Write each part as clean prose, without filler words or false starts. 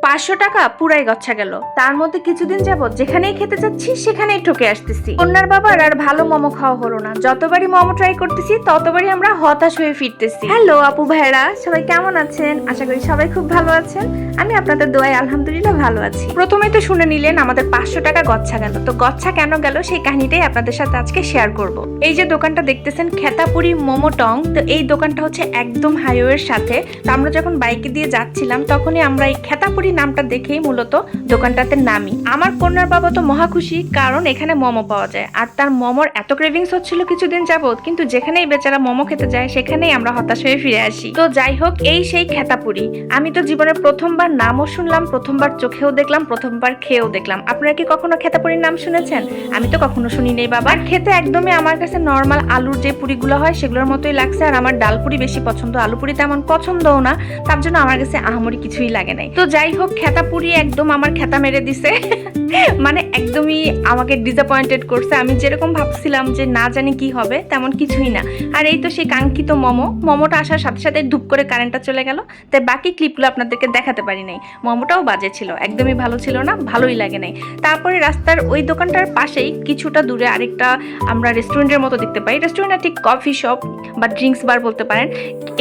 500 টাকা পুরাই গচ্ছা গেল। তার মধ্যে কিছুদিন যাবত যেখানেই খেতে যাচ্ছি সেখানেই ঠকে আসতেছি। কন্যার বাবার আর ভালো মোমো খাওয়া হলো না। যতবারই মোমো ট্রাই করতেছি ততবারই আমরা হতাশ হয়ে ফিরতেছি। হ্যালো আপু ভাইরা, সবাই কেমন আছেন? আশা করি সবাই খুব ভালো আছেন। আমি আপনাদের দোয়ায় আলহামদুলিল্লাহ ভালো আছি। প্রথমে তো শুনে নিলেন আমাদের 500 টাকা গচ্ছা গেল। তো গচ্ছা কেন গেল সেই কাহিনীটাই আপনাদের সাথে আজকে শেয়ার করব। এই যে দোকানটা দেখতেছেন খেতাপুরি মোমো টং, তো এই দোকানটা হচ্ছে একদম হাইওয়ের সাথে। তো আমরা যখন বাইকে দিয়ে যাচ্ছিলাম তখনই আমরা এই খেতাপুরি নামটা দেখেই মূলত দোকানটাতে নামি। আমার কন্যার বাবা তো মহা খুশি, কারণ এখানে মোমো পাওয়া যায়। আর তার মোমোর এত ক্রেভিংস হচ্ছিল কিছুদিন যাবত, কিন্তু যেখানেই বেচারা মোমো খেতে যায় সেখানেই আমরা হতাশ হয়ে ফিরে আসি। তো যাই হোক, এই সেই খেতাপুরি। আমি তো জীবনে প্রথমবার নামও শুনলাম, প্রথমবার চোখেও দেখলাম, প্রথমবার খেয়েও দেখলাম। আপনারা কি কখনো খেতাপুরির নাম শুনেছেন? আমি তো কখনো শুনি নেই বাবা। খেতে একদমই আমার কাছে নর্মাল আলুর যে পুরিগুলো হয় সেগুলোর মতোই লাগছে। আর আমার ডাল পুরি বেশি পছন্দ, আলু পুরি তেমন পছন্দও না, তার জন্য আমার কাছে আহামরি কিছুই লাগে নাই। তো যাই হোক, খেতাপুরি একদম আমার খেতা মেরে দিছে। মানে একদমই আমাকে ডিসঅ্যাপয়েন্টেড করছে। আমি যেরকম ভাবছিলাম যে না জানি কি হবে, তেমন কিছুই না। আর এই তো সেই কাঙ্ক্ষিত মোমোটা আসার সাথে সাথে ধুপ করে কারেন্টটা চলে গেল। তাই বাকি ক্লিপগুলো আপনাদেরকে দেখাতে পারি নাই। মোমোটাও বাজে ছিল, একদমই ভালো ছিল না, ভালোই লাগে নাই। তারপরে রাস্তার ওই দোকানটার পাশেই কিছুটা দূরে আরেকটা আমরা রেস্টুরেন্টের মতো দেখতে পাই। রেস্টুরেন্টটা ঠিক কফি শপ বা ড্রিঙ্কস বার বলতে পারেন।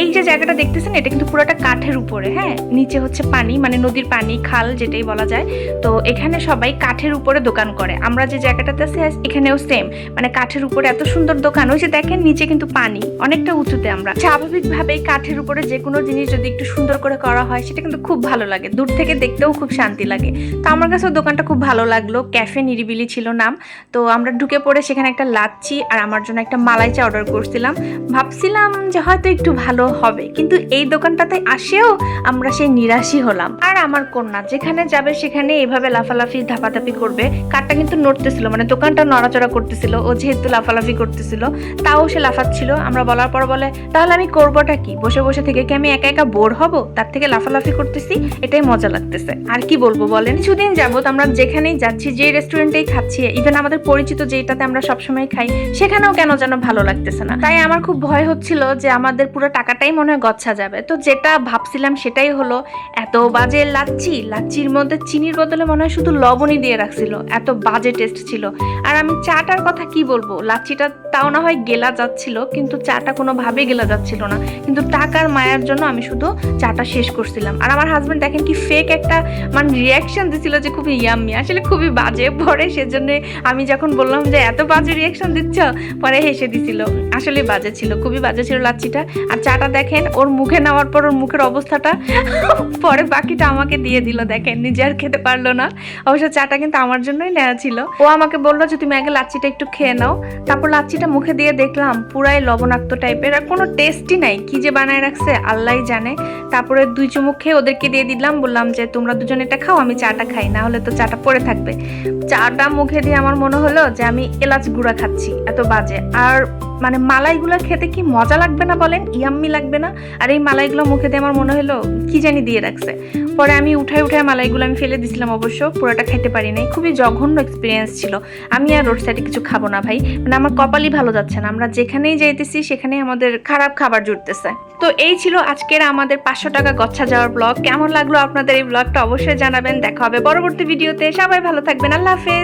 এই যে জায়গাটা দেখতেছেন এটা কিন্তু পুরোটা কাঠের উপরে, হ্যাঁ, নিচে হচ্ছে পানি, মানে নদীর পানি, খাল যেটাই বলা যায়। তো এখানে সবাই কাঠের উপরে দোকান করে। আমরা যে জায়গাটাতে আছি এখানেও সেম, মানে কাঠের উপরে এত সুন্দর দোকান। ওই যে দেখেন নিচে কিন্তু পানি, অনেকটা উঁচুতে। আমরা স্বাভাবিকভাবেই কাঠের উপরে যে কোনো জিনিস যদি একটু সুন্দর করে করা হয় সেটা কিন্তু খুব ভালো লাগে, দূর থেকে দেখতেও খুব শান্তি লাগে। তো আমার কাছেও দোকানটা খুব ভালো লাগলো। ক্যাফে নিরিবিলি ছিল নাম। তো আমরা ঢুকে পড়ে সেখানে একটা লাচ্ছি আর আমার জন্য একটা মালাই চা অর্ডার করছিলাম। ভাবছিলাম যে হয়তো একটু ভালো হবে, কিন্তু এই দোকানটাতে আসেও আমরা সেই নিরাশই হলাম। আর আমার কন্যা যেখানে যাবে সেখানে এভাবে লাফালাফি ধাপাধাপি করবে। কাঠটা কিন্তু নড়তেছিল, মানে দোকানটা নড়াচড়া করতেছিল। ও যেহেতু লাফালাফি করতেছিল তাও সে লাফাচ্ছিল। আমরা বলার পর বলে, তাহলে আমি করবোটা কি? বসে বসে থেকে কি আমি একা একা বোর হব? তার থেকে লাফালাফি করতেছি, এটাই মজা লাগতেছে। আর কি বলবো বলেন? কিছুদিন যাবত আমরা যেখানেই যাচ্ছি, যে রেস্টুরেন্টেই খাচ্ছি, ইভেন আমাদের পরিচিত যেটাতে আমরা সবসময় খাই, সেখানেও কেন যেন ভালো লাগতেছে না। তাই আমার খুব ভয় হচ্ছিল যে আমাদের পুরো টাকাটাই মনে হয় গচ্ছা যাবে। তো যেটা ভাবছিলাম সেটাই হলো। এত বাজে লাচ্ছির মধ্যে চিনির বদলে মনে হয় শুধু লবণই দিয়ে রাখছিল, এত বাজে টেস্ট ছিল। আর আমি চাটার কথা কি বলবো, লাচ্ছিটা তাও না হয় গেলা যাচ্ছিল, কিন্তু চাটা কোনোভাবেই গেলা যাচ্ছিল না। কিন্তু টাকার মায়ার জন্য আমি শুধু চাটা শেষ করছিলাম। আর আমার হাজবেন্ড দেখেন কি ফেক একটা মানে রিয়াকশন দিছিল যে খুবই ইয়াম্মি, আসলে খুবই বাজে। পরে সেজন্য আমি যখন বললাম যে এত বাজে রিয়াকশন দিচ্ছ, পরে হেসে দিছিল। আসলে বাজে ছিল, খুবই বাজে ছিল লাচ্ছিটা। আর চাটা দেখেন ওর মুখে নেওয়ার পর ওর মুখের অবস্থাটা, পরে বাকিটা আমাকে দিয়ে দিল। দেখেন নিজে আর খেতে পারলো না। অবশ্য চাটা কিন্তু আমার জন্যই নেওয়া ছিল। ও আমাকে বললো যে তুমি আগে লাচ্ছিটা একটু খেয়ে নাও। তারপর লাচ্ছিটা মুখে দিয়ে দেখলাম পুরাই লবণাক্ত টাইপের, আর কোনো টেস্টই নাই। কি যে বানায় রাখছে আল্লাহই জানে। তারপরে 2 চুমুক খেয়ে ওদেরকে দিয়ে দিলাম, বললাম যে তোমরা দুজন এটা খাও, আমি চাটা খাই, না হলে তো চাটা পড়ে থাকবে। চাটা মুখে দিয়ে আমার মনে হলো যে আমি এলাচ গুঁড়া খাচ্ছি, এত বাজে। আর মানে মালাইগুলো খেতে কি মজা লাগবে না বলেন? ইয়াম্মি লাগবে না? আর এই মালাইগুলো মুখে দিয়ে আমার মনে হলো কি জানি দিয়ে রাখছে। পরে আমি উঠায় মালাইগুলো আমি ফেলে দিছিলাম, অবশ্য পুরোটা খাইতে পারি নাই। খুবই জঘন্য এক্সপিরিয়েন্স ছিল। আমি আর রোড সাইডে কিছু খাবো না ভাই, মানে আমার কপালই ভালো যাচ্ছে না। আমরা যেখানেই যাইতেছি সেখানেই আমাদের খারাপ খাবার জুটতেছে। তো এই ছিল আজকের আমাদের 500 টাকা গচ্ছা যাওয়ার ব্লগ। কেমন লাগলো আপনাদের এই ব্লগটা অবশ্যই জানাবেন। দেখা হবে পরবর্তী ভিডিওতে। সবাই ভালো থাকবেন, আল্লাহ হাফেজ।